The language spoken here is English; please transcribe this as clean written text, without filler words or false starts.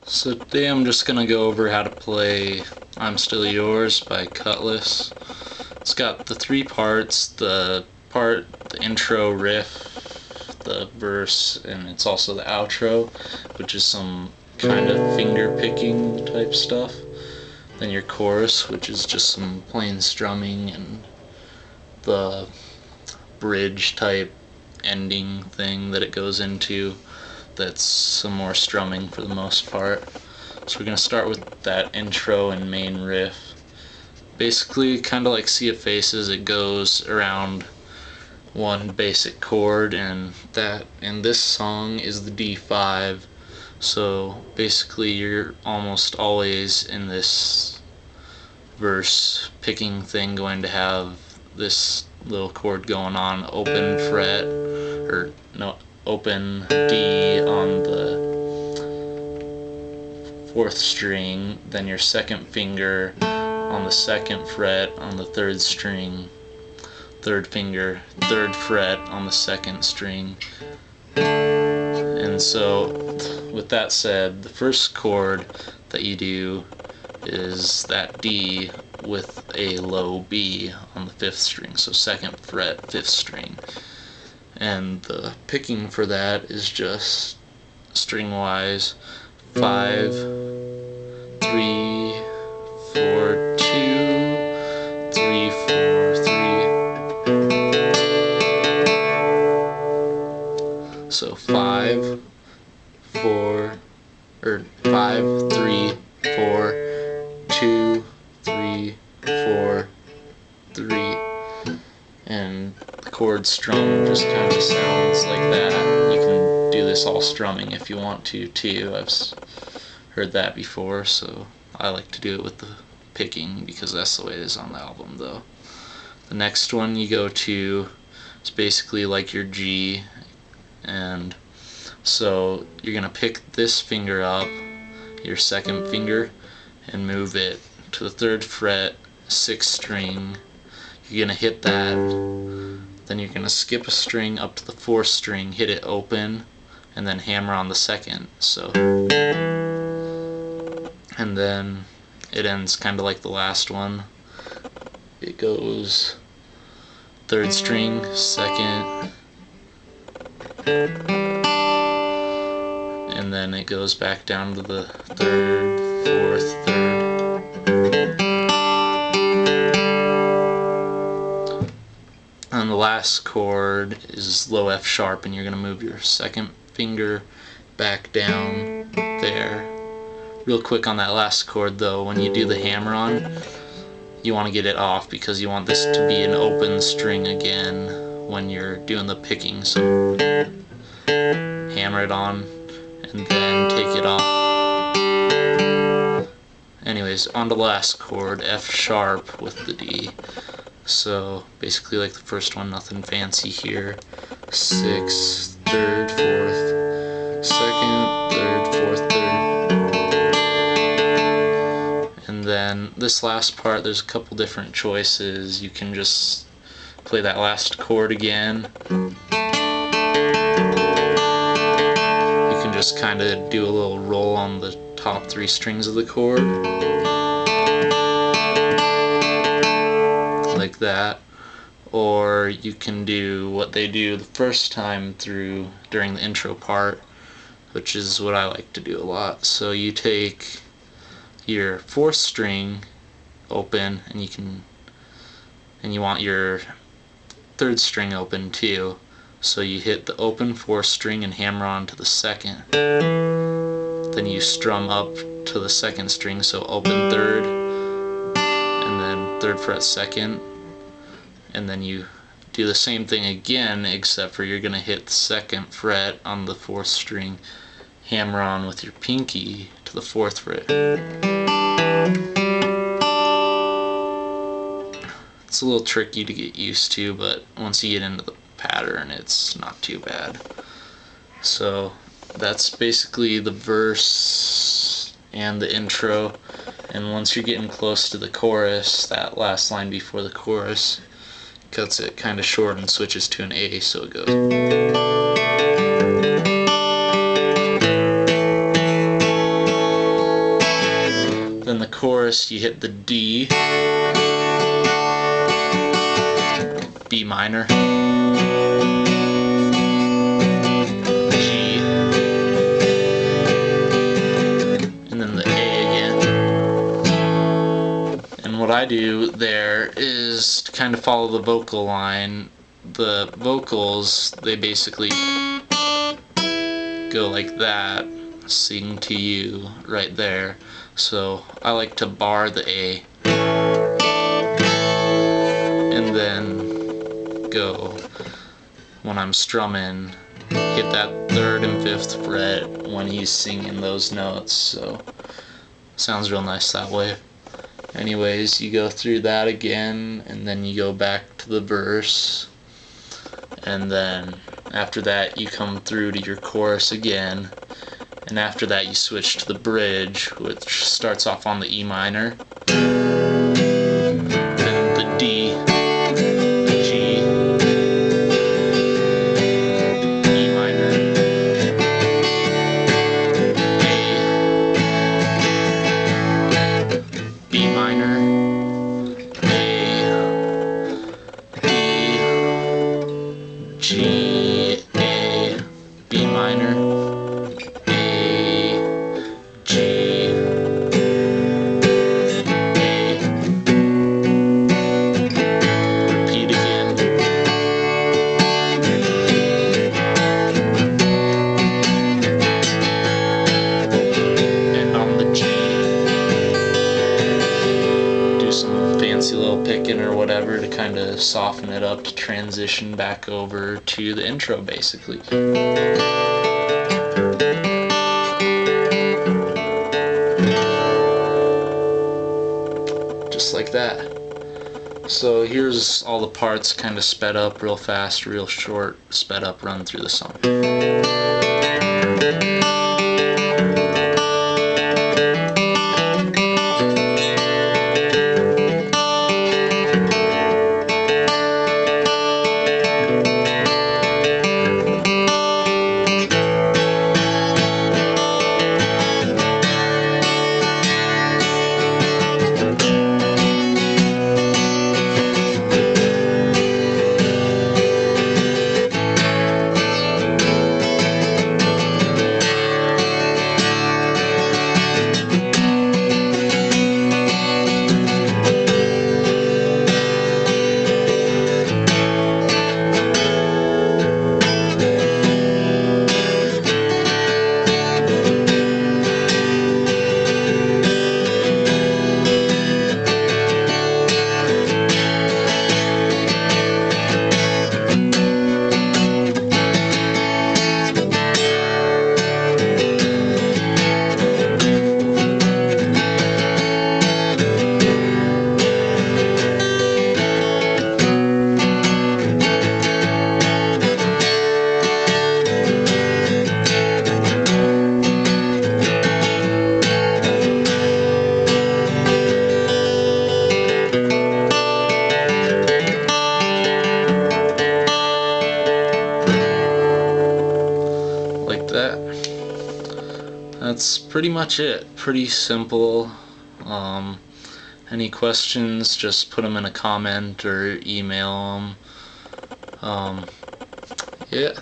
So today I'm just going to go over how to play I'm Still Yours by Kutless. It's got the three parts, the intro riff, the verse, and it's also the outro, which is some kind of finger picking type stuff. Then your chorus, which is just some plain strumming, and the bridge type ending thing that it goes into, that's some more strumming for the most part. So we're going to start with that intro and main riff. Basically, kind of like Sea of Faces, it goes around one basic chord, and that in this song is the D5. So basically you're almost always in this verse picking thing going to have this little chord going on, open fret, or no, open D on the fourth string, then your second finger on the second fret on the third string, third finger, third fret on the second string. And so with that said, the first chord that you do is that D with a low B on the fifth string, so second fret, fifth string. And the picking for that is just string wise 5, 3, 4, 2, 3, 4, 3. So 5, 4, or 5, 3, 4, 2, 3, 4, 3. And the chord strum just kind of sounds like that. You can do this all strumming if you want to too. I've heard that before, so I like to do it with the picking because that's the way it is on the album though. The next one you go to, it's basically like your G, and so you're going to pick this finger up, your second finger, and move it to the third fret, sixth string. You're going to hit that, then you're going to skip a string up to the fourth string, hit it open, and then hammer on the second. So, and then it ends kind of like the last one. It goes third string, second, and then it goes back down to the third, fourth, third. And the last chord is low F sharp, and you're going to move your second finger back down there. Real quick on that last chord though, when you do the hammer on, you want to get it off because you want this to be an open string again when you're doing the picking. So hammer it on and then take it off. Anyways, on to the last chord, F sharp with the D. So basically like the first one, nothing fancy here. 6th, 3rd, 4th, 2nd, 3rd, 4th, 3rd. And then this last part, there's a couple different choices. You can just play that last chord again. You can just kind of do a little roll on the top three strings of the chord, like that. Or you can do what they do the first time through during the intro part, which is what I like to do a lot. So you take your fourth string open, and you want your third string open too. So you hit the open fourth string and hammer on to the second. Then you strum up to the second string, so open third, and then third fret second, and then you do the same thing again, except for you're going to hit the second fret on the fourth string, hammer on with your pinky to the fourth fret. It's a little tricky to get used to, but once you get into the pattern, it's not too bad. So that's basically the verse and the intro, and once you're getting close to the chorus, that last line before the chorus cuts it kind of short and switches to an A, so it goes. Then the chorus, you hit the D, B minor, G, and then the A again. And what I do there is to kind of follow the vocal line. The vocals, they basically go like that, sing to you right there. So I like to bar the A and then go, when I'm strumming, hit that 3rd and 5th fret when he's singing those notes. So sounds real nice that way. Anyways, you go through that again, and then you go back to the verse, and then after that you come through to your chorus again, and after that you switch to the bridge, which starts off on the E minor, then the D, the G, E minor, A, B minor, A, D, G, A, B minor, A, G, A. Repeat again. And on the G, do some fancy little picking or whatever to kind of soften it up to transition back over to the intro, basically. Just like that. So here's all the parts kind of sped up real fast, real short, sped up run through the song. Like that. That's pretty much it. Pretty simple. Any questions, just put them in a comment or email them. Yeah.